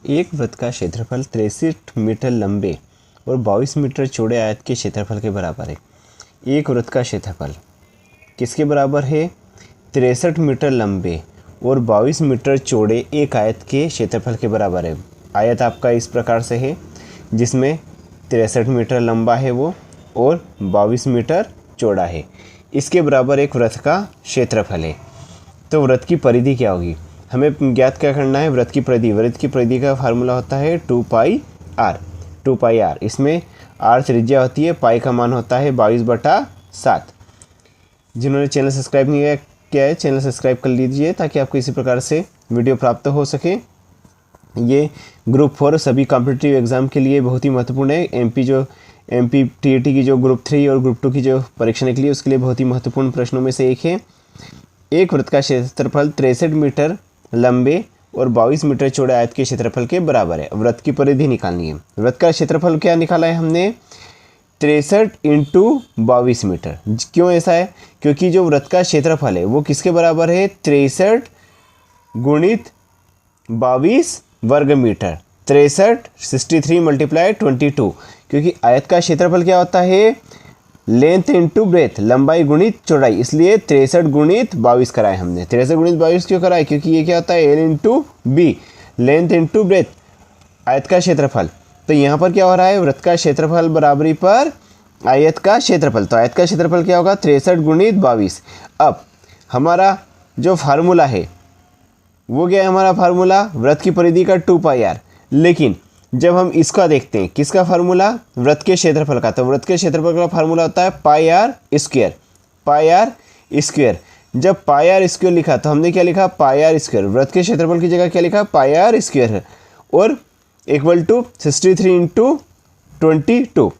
एक वृत्त का क्षेत्रफल 63 मीटर लंबे और 22 मीटर चौड़े आयत के क्षेत्रफल के बराबर है। एक वृत्त का क्षेत्रफल किसके बराबर है? 63 मीटर लंबे और 22 मीटर चौड़े एक आयत के क्षेत्रफल के बराबर है। आयत आपका इस प्रकार से है जिसमें 63 मीटर लंबा है वो और 22 मीटर चौड़ा है। इसके बराबर एक वृत्त का क्षेत्रफल है। तो वृत्त की परिधि क्या होगी? हमें ज्ञात क्या करना है? वृत्त की परिधि। वृत्त की परिधि का फार्मूला होता है 2πr। 2πr, इसमें r त्रिज्या होती है, पाई का मान होता है 22/7। जिन्होंने चैनल सब्सक्राइब नहीं किया है, चैनल सब्सक्राइब कर लीजिए ताकि आपको इसी प्रकार से वीडियो प्राप्त हो सके। ये ग्रुप 4 सभी कॉम्पिटिटिव एग्ज़ाम के लिए बहुत ही महत्वपूर्ण है। एमपी टीईटी की जो ग्रुप 3 और ग्रुप 2 की जो परीक्षा निकली है उसके लिए बहुत ही महत्वपूर्ण प्रश्नों में से एक है। एक वृत्त का क्षेत्रफल 63 मीटर लंबे और 22 मीटर चौड़े आयत के क्षेत्रफल के बराबर है। वृत्त की परिधि निकालनी है। वृत्त का क्षेत्रफल क्या निकाला है हमने? 63 × 22 मीटर। क्यों ऐसा है? क्योंकि जो वृत्त का क्षेत्रफल है वो किसके बराबर है? 63 × 22 वर्ग मीटर। 63 × 22, क्योंकि आयत का क्षेत्रफल क्या होता है? लेंथ इंटू ब्रेथ, लंबाई गुणित चौड़ाई, इसलिए 63 × 22 कराए हमने। 63 × 22 क्यों कराए? क्योंकि ये क्या होता है? L into B, length into breadth, आयत का क्षेत्रफल। तो यहाँ पर क्या हो रहा है? वृत्त का क्षेत्रफल बराबरी पर आयत का क्षेत्रफल। तो आयत का क्षेत्रफल क्या होगा? 63 × 22। अब हमारा जो फार्मूला है वो क्या है? हमारा फार्मूला वृत्त की परिधि का 2πr। लेकिन जब हम इसका देखते हैं, किसका फार्मूला? वृत्त के क्षेत्रफल का। तो वृत्त के क्षेत्रफल का फार्मूला होता है πr²। πr²। जब πr² लिखा तो हमने क्या लिखा? πr²। वृत्त के क्षेत्रफल की जगह क्या लिखा? πr² और इक्वल टू 63 × 22।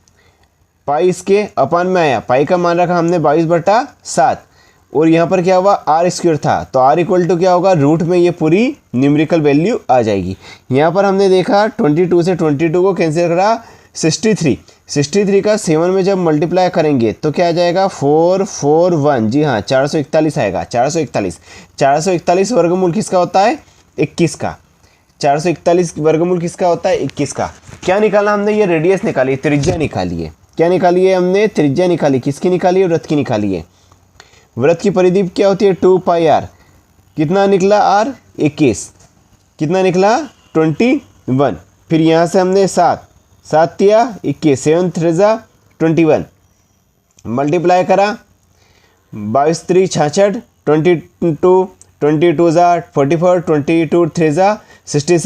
पाई इसके अपान में आया, पाई का मान रखा हमने 22/7 और यहाँ पर क्या हुआ? r² था, तो r इक्वल टू क्या होगा? रूट में ये पूरी न्यूमेरिकल वैल्यू आ जाएगी। यहाँ पर हमने देखा 22 से 22 को कैंसिल करा 63 का 7 में जब मल्टीप्लाई करेंगे तो क्या आ जाएगा? 441। जी हाँ, 441 आएगा। 441 वर्गमूल किसका होता है? 21 का। 441 वर्गमूल किसका होता है? 21 का। क्या निकाला हमने? ये रेडियस निकाली, त्रिज्या निकाली है। क्या निकाली है हमने? त्रिज्या निकाली। किसकी निकाली है? वृत्त की निकाली है। वृत्त की परिधि क्या होती है? 2πr। कितना निकला? r 21। कितना निकला? 21। फिर यहाँ से हमने 7 दिया 21, 7 3 21 मल्टीप्लाई करा 22 3 66, 22 22 44, 22 3 66,